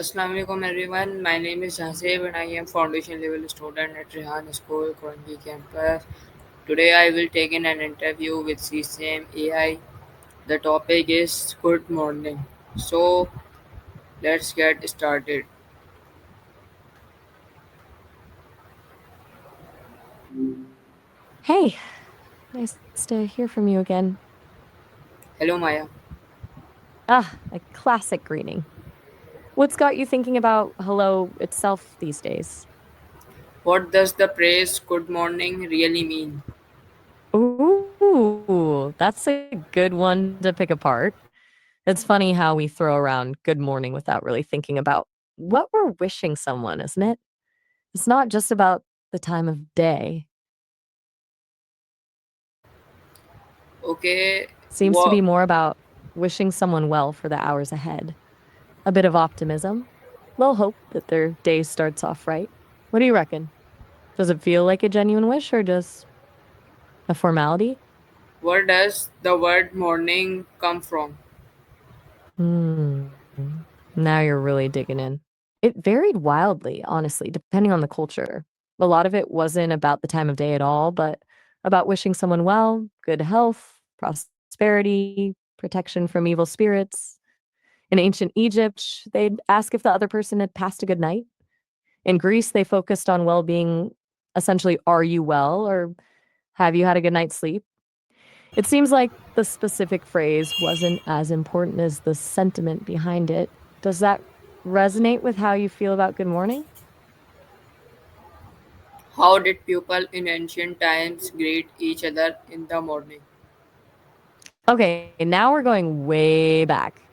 Assalamu alaikum everyone. My name is Hasib and I am foundation level student at Rehan School, Korangi campus. Today I will take in an interview with Sesame AI. The topic is good morning. So let's get started. Hey, nice to hear from you again. Hello Maya. A classic greeting. What's got you thinking about hello itself these days? What does the phrase good morning really mean? Ooh, that's a good one to pick apart. It's funny how we throw around good morning without really thinking about what we're wishing someone, isn't it? It's not just about the time of day. Okay, Seems to be what more about wishing someone well for the hours ahead. A bit of optimism, little hope that their day starts off right. What do you reckon? Does it feel like a genuine wish or just a formality? where does the word morning come from? Hmm. Now you're really digging in. It varied wildly, honestly, depending on the culture. A lot of it wasn't about the time of day at all, but about wishing someone well, good health, prosperity, protection from evil spirits. In ancient Egypt, they'd ask if the other person had passed a good night. In Greece, they focused on well being, essentially, are you well or have you had a good night's sleep? It seems like the specific phrase wasn't as important as the sentiment behind it. Does that resonate with how you feel about good morning? How did people in ancient times greet each other in the morning? Okay, now we're going way back.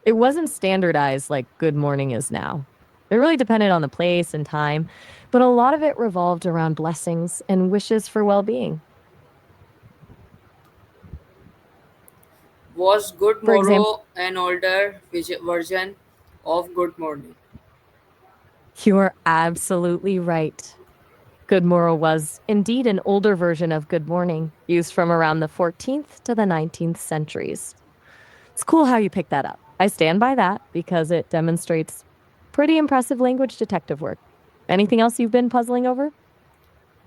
It wasn't standardized like good morning is now. It really depended on the place and time, but a lot of it revolved around blessings and wishes for well being. Was Good For example, Morrow an older version of Good Morning? you are absolutely right. Good morrow was indeed an older version of good morning, used from around the 14th to the 19th centuries. It's cool how you pick that up. I stand by that because it demonstrates pretty impressive language detective work. Anything else you've been puzzling over?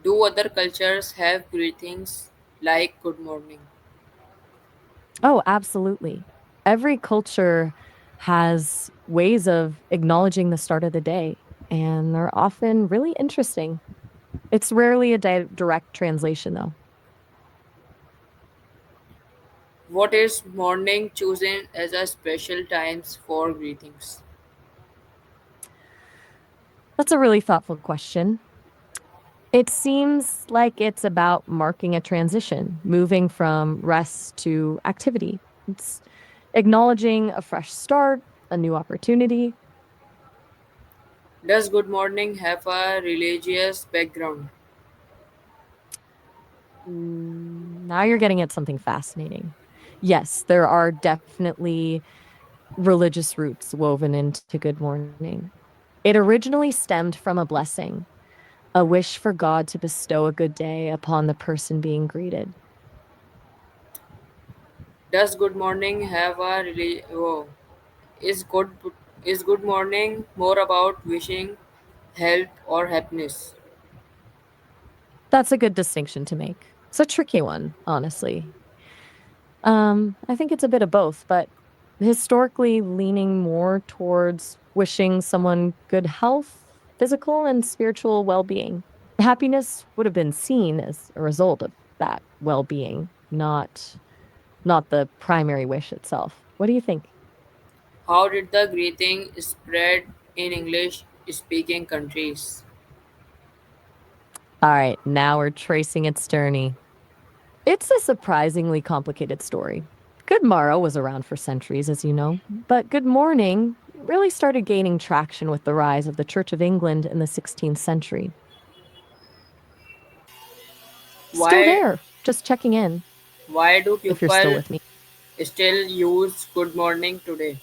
Do other cultures have greetings like Good Morning? Oh, absolutely. Every culture has ways of acknowledging the start of the day, and they're often really interesting. It's rarely a direct translation, though. What is morning chosen as a special times for greetings? That's a really thoughtful question. It seems like it's about marking a transition, moving from rest to activity. It's acknowledging a fresh start, a new opportunity. Does Good Morning have a religious background? Now you're getting at something fascinating. Yes, there are definitely religious roots woven into Good Morning. It originally stemmed from a blessing, a wish for God to bestow a good day upon the person being greeted. Does Good Morning have a oh, is good is Good Morning more about wishing health or happiness? That's a good distinction to make. It's a tricky one, honestly. I think it's a bit of both, but historically leaning more towards wishing someone good health, physical and spiritual well-being. Happiness would have been seen as a result of that well-being, not the primary wish itself. What do you think? How did the greeting spread in English speaking countries? All right, now we're tracing its journey. It's a surprisingly complicated story. Good morrow was around for centuries, as you know, but good morning really started gaining traction with the rise of the Church of England in the 16th century. Still Why there, just checking in, why do if you're still people with me. still use Good Morning today?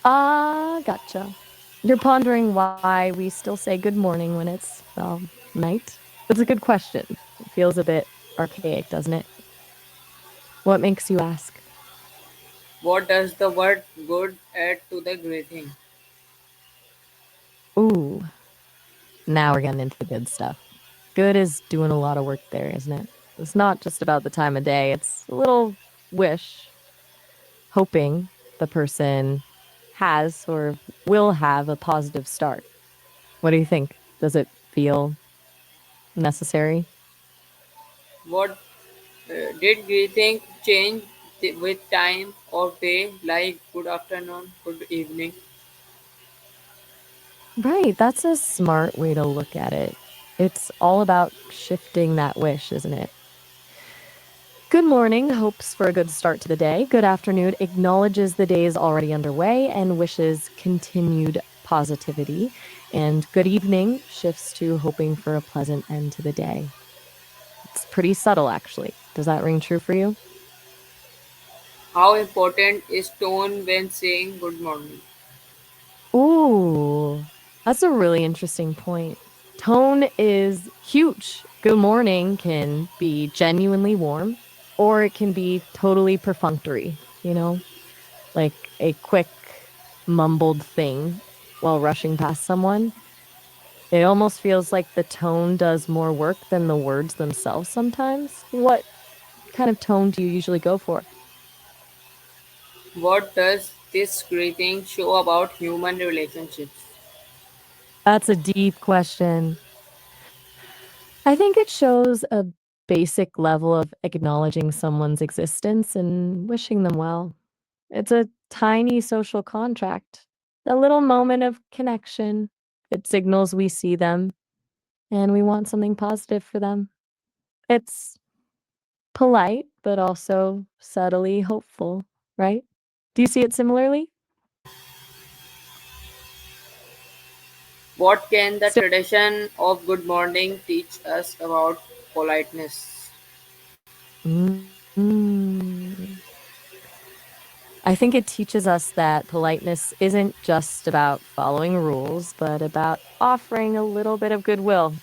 Ah, gotcha. You're pondering why we still say good morning when it's, well, night? It's a good question. It feels a bit archaic, doesn't it? What makes you ask? What does the word good add to the greeting? Ooh, now we're getting into the good stuff. Good is doing a lot of work there, isn't it? It's not just about the time of day, it's a little wish, hoping the person has or will have a positive start. What do you think? Does it feel necessary? What did greeting change with time of day, like good afternoon, good evening? Right, that's a smart way to look at it. It's all about shifting that wish, isn't it? Good morning hopes for a good start to the day. Good afternoon acknowledges the day is already underway and wishes continued positivity. And good evening shifts to hoping for a pleasant end to the day. It's pretty subtle, actually. Does that ring true for you? How important is tone when saying good morning? Ooh, that's a really interesting point. Tone is huge. Good morning can be genuinely warm or it can be totally perfunctory, like a quick mumbled thing while rushing past someone. It almost feels like the tone does more work than the words themselves sometimes. What kind of tone do you usually go for? What does this greeting show about human relationships? That's a deep question. I think it shows a basic level of acknowledging someone's existence and wishing them well. It's a tiny social contract, a little moment of connection. It signals we see them and we want something positive for them. It's polite, but also subtly hopeful, right? Do you see it similarly? What can the tradition of good morning teach us about politeness? Mm. I think it teaches us that politeness isn't just about following rules, but about offering a little bit of goodwill.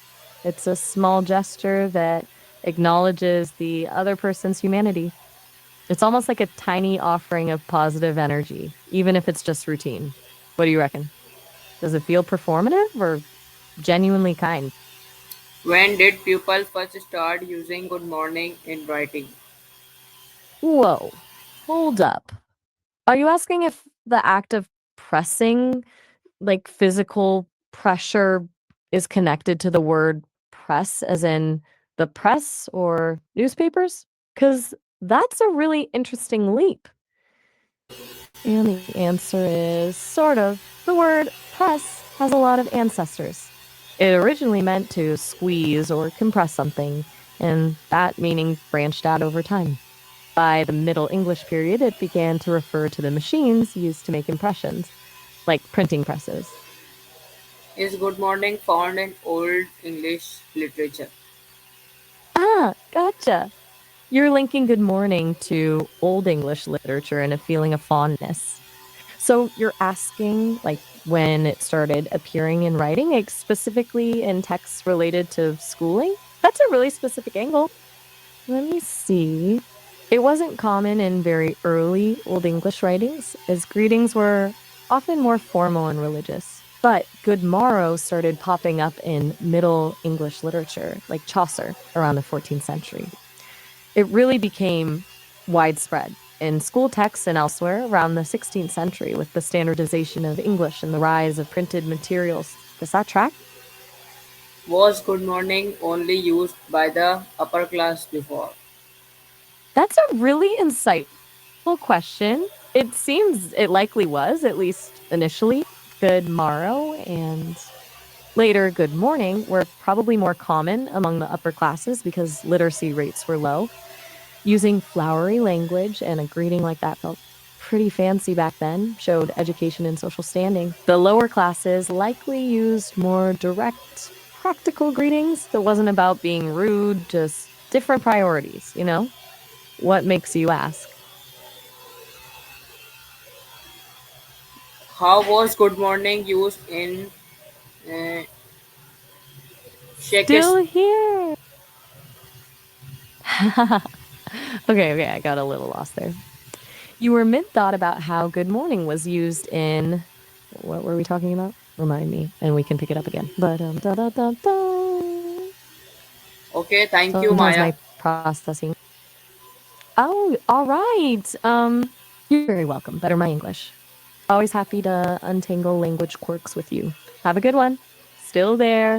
It's a small gesture that acknowledges the other person's humanity. It's almost like a tiny offering of positive energy, even if it's just routine. What do you reckon? Does it feel performative or genuinely kind? When did people first start using good morning in writing? Whoa, hold up. Are you asking if the act of pressing, like physical pressure, is connected to the word press, as in the press or newspapers? Because that's a really interesting leap. And the answer is sort of. The word press has a lot of ancestors. It originally meant to squeeze or compress something, and that meaning branched out over time. By the Middle English period, it began to refer to the machines used to make impressions, like printing presses. Is good morning found in Old English literature? Ah, gotcha. You're linking good morning to Old English literature and a feeling of fondness. So you're asking, like, when it started appearing in writing, like, specifically in texts related to schooling? That's a really specific angle. Let me see. It wasn't common in very early Old English writings, as greetings were often more formal and religious. But good morrow started popping up in Middle English literature, like Chaucer, around the 14th century. It really became widespread in school texts and elsewhere around the 16th century with the standardization of English and the rise of printed materials. Does that track? Was good morning only used by the upper class before? That's a really insightful question. It seems it likely was, at least initially. Good morrow and later good morning were probably more common among the upper classes because literacy rates were low. Using flowery language and a greeting like that felt pretty fancy back then, showed education and social standing. The lower classes likely used more direct, practical greetings that wasn't about being rude, just different priorities? What makes you ask? How was good morning used in uh, Still Shakespeare? here. Okay, I got a little lost there. You were mid thought about how good morning was used in. What were we talking about? Remind me, and we can pick it up again. But da da da da. Okay, thank you, Sometimes Maya. my processing. Oh, all right. You're very welcome. Better my English. Always happy to untangle language quirks with you. Have a good one. Still there.